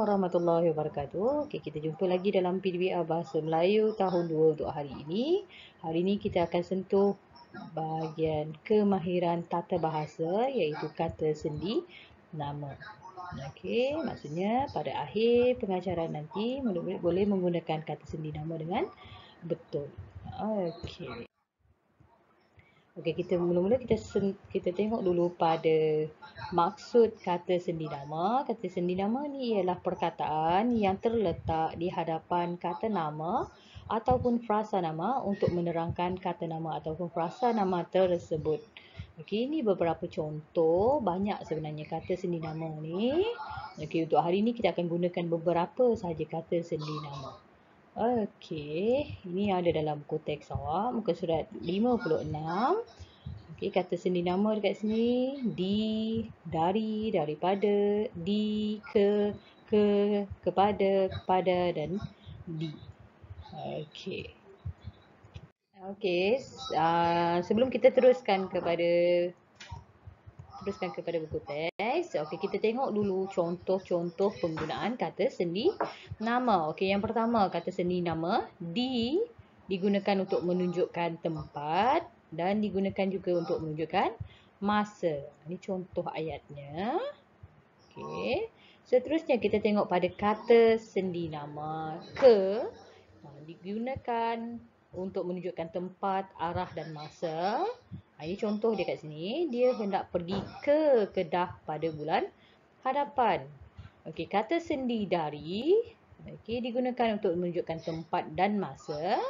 warahmatullahi wabarakatuh. Okey, kita jumpa lagi dalam PDBR Bahasa Melayu tahun 2 untuk hari ini. Hari ini kita akan sentuh bahagian kemahiran tata bahasa iaitu kata sendi nama. Okey, maksudnya pada akhir pengajaran nanti murid-murid boleh menggunakan kata sendi nama dengan betul. Okey. Okey, kita mula-mula kita tengok dulu pada maksud kata sendi nama. Kata sendi nama ni ialah perkataan yang terletak di hadapan kata nama ataupun frasa nama untuk menerangkan kata nama ataupun frasa nama tersebut. Okey, ini beberapa contoh. Banyak sebenarnya kata sendi nama ni. Okey, untuk hari ini kita akan gunakan beberapa sahaja kata sendi nama. Okey, ini ada dalam buku teks awak, muka surat 56. Okey, kata sendi nama dekat sini, di, dari, daripada, di, ke, kepada dan di. Okey. Okey, sebelum kita teruskan kepada buku teks. Okey, kita tengok dulu contoh-contoh penggunaan kata sendi nama. Okey, yang pertama kata sendi nama digunakan untuk menunjukkan tempat dan digunakan juga untuk menunjukkan masa. Ini contoh ayatnya. Okey. Seterusnya kita tengok pada kata sendi nama ke digunakan untuk menunjukkan tempat, arah dan masa. Ini contoh dia kat sini. Dia hendak pergi ke Kedah pada bulan hadapan. Okey, kata sendi dari digunakan untuk menunjukkan tempat dan masa.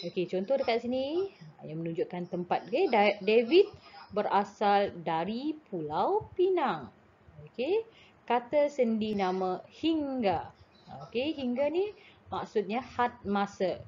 Okey, contoh dekat sini yang menunjukkan tempat. Okey, David berasal dari Pulau Pinang. Okey, kata sendi nama hingga. Okey, hingga ni maksudnya had masa.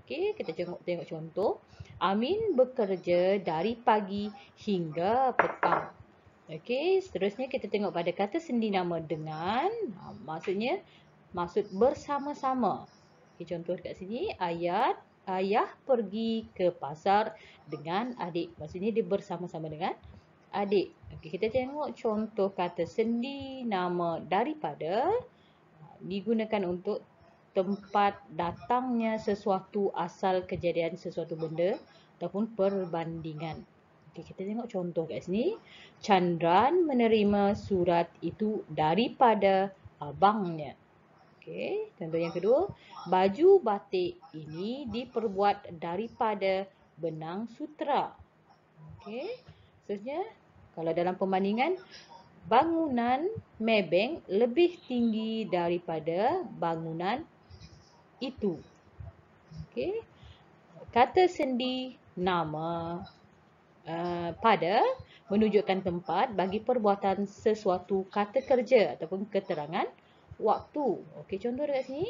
Okey, kita tengok contoh. Amin bekerja dari pagi hingga petang. Okey, seterusnya kita tengok pada kata sendi nama dengan. Maksudnya maksud bersama-sama. Okey, contoh dekat sini ayah pergi ke pasar dengan adik. Maksudnya dia bersama-sama dengan adik. Okey, kita tengok contoh kata sendi nama daripada digunakan untuk tempat datangnya sesuatu, asal kejadian sesuatu benda ataupun perbandingan. Okey, kita tengok contoh kat sini. Chandran menerima surat itu daripada abangnya. Okey, contoh yang kedua. Baju batik ini diperbuat daripada benang sutera. Okey, seterusnya kalau dalam perbandingan, bangunan Maybank lebih tinggi daripada bangunan itu. Okey. Kata sendi nama pada menunjukkan tempat bagi perbuatan sesuatu kata kerja ataupun keterangan waktu. Okey, contoh dekat sini.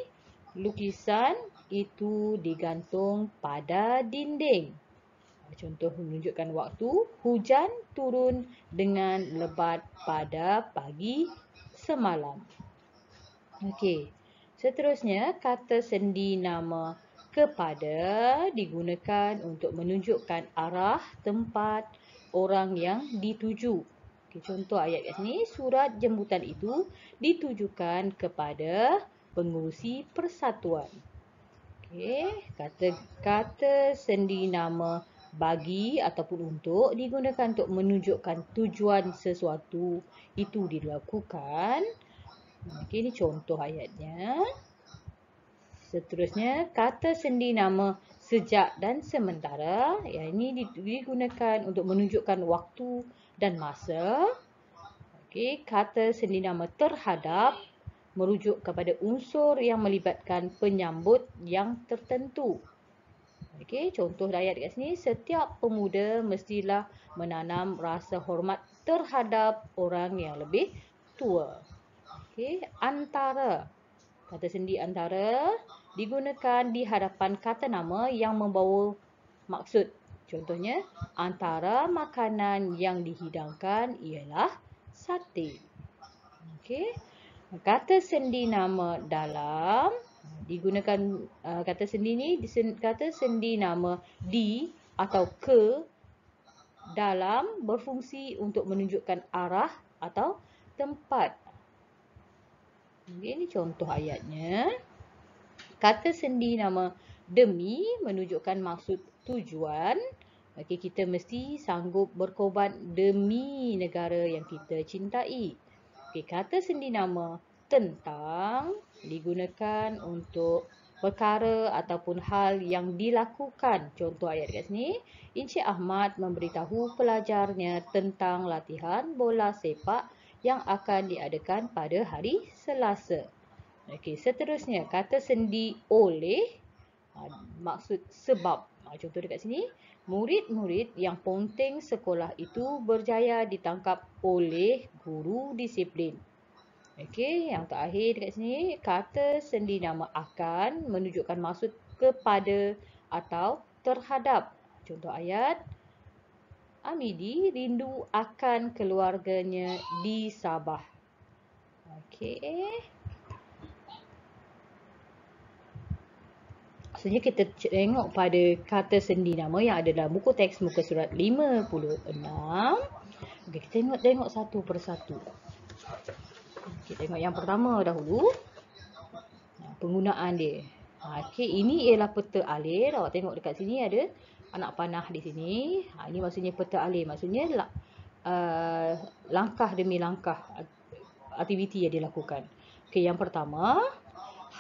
Lukisan itu digantung pada dinding. Contoh menunjukkan waktu. Hujan turun dengan lebat pada pagi semalam. Okey. Seterusnya, kata sendi nama kepada digunakan untuk menunjukkan arah, tempat, orang yang dituju. Okey, contoh ayat kat sini. Surat jemputan itu ditujukan kepada pengurusi persatuan. Okey, kata sendi nama bagi ataupun untuk digunakan untuk menunjukkan tujuan sesuatu itu dilakukan. Okey, ini contoh ayatnya. Seterusnya, kata sendi nama sejak dan sementara. Yang ini digunakan untuk menunjukkan waktu dan masa. Okey, kata sendi nama terhadap merujuk kepada unsur yang melibatkan penyambut yang tertentu. Okey, contoh ayat kat sini. Setiap pemuda mestilah menanam rasa hormat terhadap orang yang lebih tua. Okey, antara. Kata sendi antara digunakan di hadapan kata nama yang membawa maksud. Contohnya, antara makanan yang dihidangkan ialah sate. Okey. Kata sendi nama dalam digunakan kata sendi ni kata sendi nama di atau ke dalam berfungsi untuk menunjukkan arah atau tempat. Okey, ini contoh ayatnya. Kata sendi nama demi menunjukkan maksud tujuan. Okey, kita mesti sanggup berkorban demi negara yang kita cintai. Okey, kata sendi nama tentang digunakan untuk perkara ataupun hal yang dilakukan. Contoh ayat kat sini, Encik Ahmad memberitahu pelajarnya tentang latihan bola sepak yang akan diadakan pada hari Selasa. Okey, seterusnya kata sendi oleh maksud sebab. Contoh dekat sini, murid-murid yang ponteng sekolah itu berjaya ditangkap oleh guru disiplin. Okey, yang terakhir dekat sini, kata sendi nama akan menunjukkan maksud kepada atau terhadap. Contoh ayat, Amidi rindu akan keluarganya di Sabah. Okey. Maksudnya kita tengok pada kata sendi nama yang ada dalam buku teks muka surat 56. Okey, kita tengok satu persatu. Okey, tengok yang pertama dahulu. Penggunaan dia. Okey, ini ialah peta alir. Awak tengok dekat sini ada anak panah di sini. Ini maksudnya peta alir. Maksudnya langkah demi langkah aktiviti yang dilakukan. Okey, yang pertama,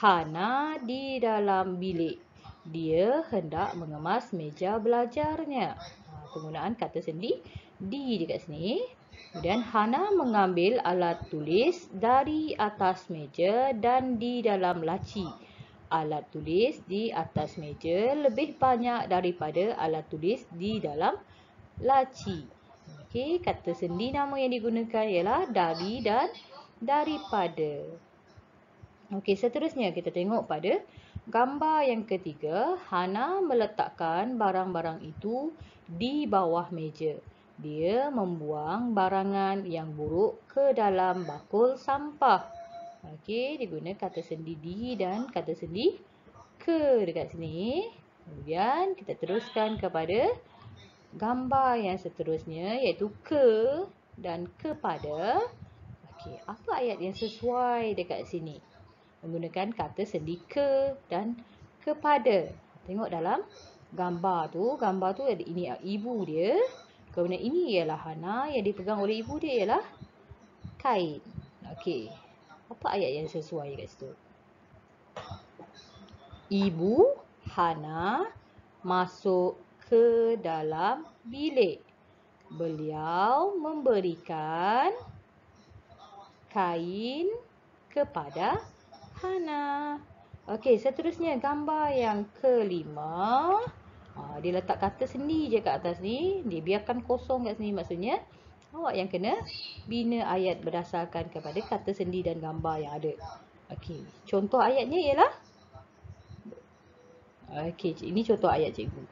Hana di dalam bilik. Dia hendak mengemas meja belajarnya. Penggunaan kata sendi di dekat sini. Kemudian Hana mengambil alat tulis dari atas meja dan di dalam laci. Alat tulis di atas meja lebih banyak daripada alat tulis di dalam laci. Okey, kata sendi nama yang digunakan ialah dari dan daripada. Okey, seterusnya kita tengok pada gambar yang ketiga. Hana meletakkan barang-barang itu di bawah meja. Dia membuang barangan yang buruk ke dalam bakul sampah. Okey, diguna kata sendi di dan kata sendi ke dekat sini. Kemudian kita teruskan kepada gambar yang seterusnya iaitu ke dan kepada. Okey, apa ayat yang sesuai dekat sini? Menggunakan kata sendi ke dan kepada. Tengok dalam gambar tu ini ibu dia. Kemudian ini ialah Hana, yang dipegang oleh ibu dia ialah kain. Okey. Apa ayat yang sesuai kat situ? Ibu Hana masuk ke dalam bilik. Beliau memberikan kain kepada Hana. Okey, seterusnya gambar yang kelima. Dia letak kata sendi je kat atas ni. Dia biarkan kosong kat sini. Maksudnya, awak yang kena bina ayat berdasarkan kepada kata sendi dan gambar yang ada. Okey, contoh ayatnya ialah. Okey, ini contoh ayat cikgu.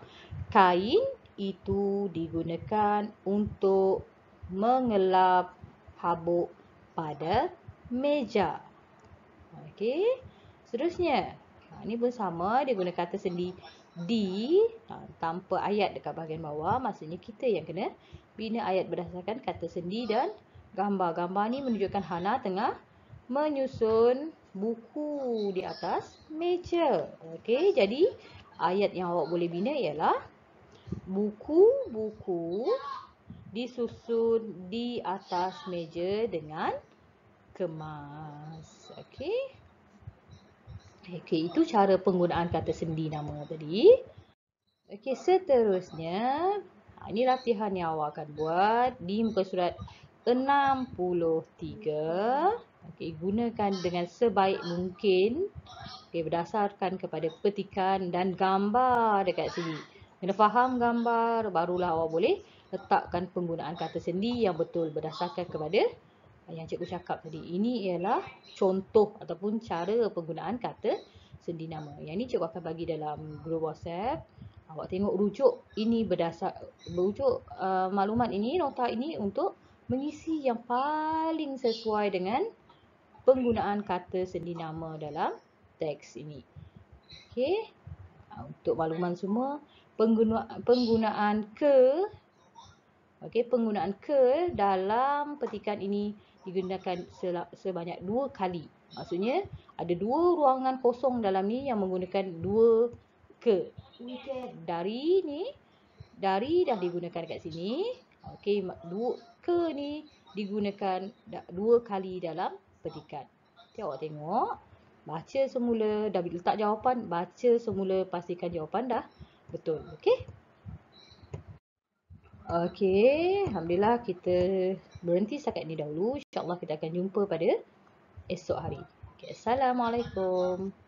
Kain itu digunakan untuk mengelap habuk pada meja. Okey. Seterusnya, ini pun sama, dia guna kata sendi di tanpa ayat dekat bahagian bawah. Maksudnya kita yang kena bina ayat berdasarkan kata sendi dan gambar. Gambar ni menunjukkan Hana tengah menyusun buku di atas meja. Okey, jadi ayat yang awak boleh bina ialah buku-buku disusun di atas meja dengan kemas. Okey. Okey, itu cara penggunaan kata sendi nama tadi. Okey, seterusnya, ini latihan yang awak akan buat di muka surat 63. Okey, gunakan dengan sebaik mungkin. Okey, berdasarkan kepada petikan dan gambar dekat sini. Kena faham gambar, barulah awak boleh letakkan penggunaan kata sendi yang betul berdasarkan kepada yang cikgu cakap tadi. Ini ialah contoh ataupun cara penggunaan kata sendi nama. Yang ni cikgu akan bagi dalam grup WhatsApp. Awak tengok rujuk ini maklumat ini, nota ini untuk mengisi yang paling sesuai dengan penggunaan kata sendi nama dalam teks ini. Okey. Untuk makluman semua, penggunaan ke dalam petikan ini digunakan sebanyak 2 kali. Maksudnya ada 2 ruangan kosong dalam ni yang menggunakan 2 ke. Dari ni, dari dah digunakan kat sini. Okey, 2 ke ni digunakan 2 kali dalam petikan. Awak tengok, baca semula, dah letak jawapan, baca semula, pastikan jawapan dah betul. Okey? Okey, alhamdulillah kita berhenti setakat ni dahulu. InsyaAllah kita akan jumpa pada esok hari. Okay, Assalamualaikum.